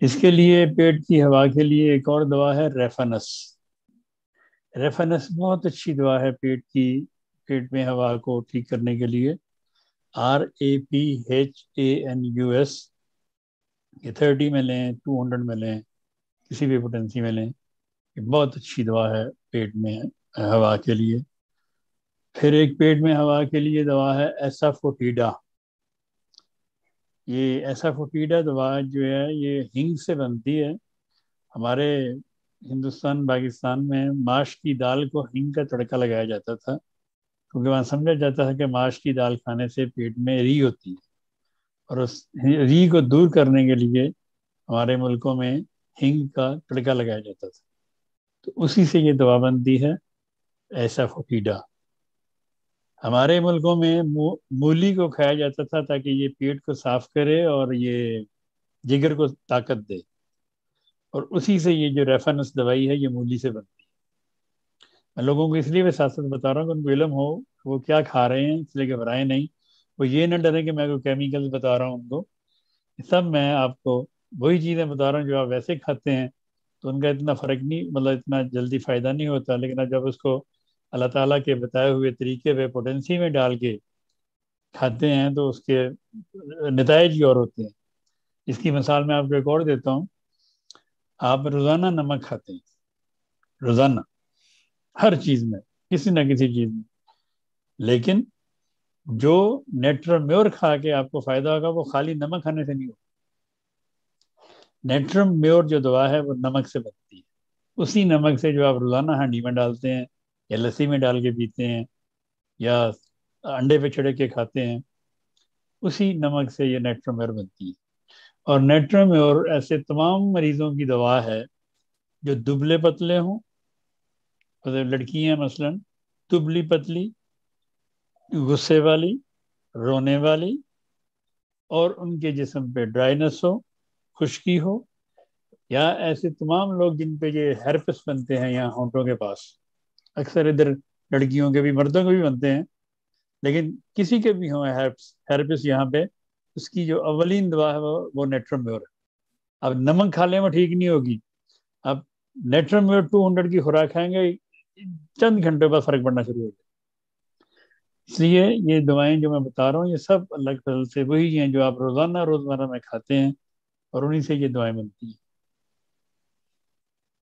اس کے لیے پیٹ کی ہوا کے لیے ایک اور دوا ہے ریفنس. ریفنس بہت اچھی دوا ہے پیٹ میں ہوا کو ٹھیک کرنے کے لیے. RAPHANUS. یہ 30 میں لیں، 200 میں لیں، کسی بھی پوٹینسی میں لیں. یہ بہت اچھی دوا ہے پیٹ میں ہوا کے لیے. پھر ایک پیٹ میں ہوا کے لیے دوا ہے ایسافوٹیڈا. یہ ایسافوٹیڈا دوا جو ہے یہ ہنگ سے بنتی ہے. ہمارے ہندوستان پاکستان میں ماش کی دال کو ہنگ کا تڑکا لگایا جاتا تھا، کیونکہ وہاں سمجھا جاتا تھا کہ ماش کی دال کھانے سے پیٹ میں ری ہوتی ہے، اور اس ری کو دور کرنے کے لیے ہمارے ملکوں میں ہنگ کا تڑکا لگایا جاتا تھا. تو اسی سے یہ دوا بنتی ہے ایسافوٹیڈا. ہمارے ملکوں میں مولی کو کھایا جاتا تھا تاکہ یہ پیٹ کو صاف کرے اور یہ جگر کو طاقت دے، اور اسی سے یہ جو ریفنس دوائی ہے یہ مولی سے بنتی ہے. میں لوگوں کو اس لیے وساست بتا رہا ہوں کہ ان کو علم ہو وہ کیا کھا رہے ہیں، اس لیے گھبرائیں نہیں. وہ یہ نہ ڈریں کہ میں کوئی کیمیکل بتا رہا ہوں ان کو. سب میں آپ کو وہی چیزیں بتا رہا ہوں جو آپ ویسے کھاتے ہیں، تو ان کا اتنا فرق نہیں، مطلب اتنا جلدی فائدہ نہیں ہوتا. لیکن جب اس کو اللہ تعالیٰ کے بتائے ہوئے طریقے پہ پوٹینسی میں ڈال کے کھاتے ہیں تو اس کے نتائج ہی اور ہوتے ہیں. اس کی مثال میں آپ کو ایک اور دیتا ہوں. آپ روزانہ نمک کھاتے ہیں، روزانہ ہر چیز میں، کسی نہ کسی چیز میں، لیکن جو نیٹرم میور کھا کے آپ کو فائدہ ہوگا وہ خالی نمک کھانے سے نہیں ہوگا. نیٹرم میور جو دوا ہے وہ نمک سے بنتی ہے. اسی نمک سے جو آپ روزانہ ہانڈی میں ڈالتے ہیں یا لسی میں ڈال کے پیتے ہیں یا انڈے پہ چھڑک کے کھاتے ہیں، اسی نمک سے یہ نیٹرم میور بنتی ہے. اور نیٹرم میور ایسے تمام مریضوں کی دوا ہے جو دبلے پتلے ہوں. لڑکیاں مثلا دبلی پتلی، غصے والی، رونے والی، اور ان کے جسم پہ ڈرائنس ہو، خشکی ہو، یا ایسے تمام لوگ جن پہ یہ ہیرپس بنتے ہیں یہاں ہونٹوں کے پاس. اکثر ادھر لڑکیوں کے بھی مردوں کے بھی بنتے ہیں، لیکن کسی کے بھی ہوں ہیرپس یہاں پہ، اس کی جو اولین دوا ہے وہ نیٹرم میور ہے. اب نمک کھا لیں وہ ٹھیک نہیں ہوگی. اب نیٹرم میور 200 کی خوراک کھائیں گے، چند گھنٹے بعد فرق پڑنا شروع ہو جائے. اس لیے یہ دوائیں جو میں بتا رہا ہوں یہ سب اللہ کے فضل سے وہی ہیں جو آپ روزانہ روزمرہ میں کھاتے ہیں، اور انہیں سے یہ دوائیں بنتی ہیں.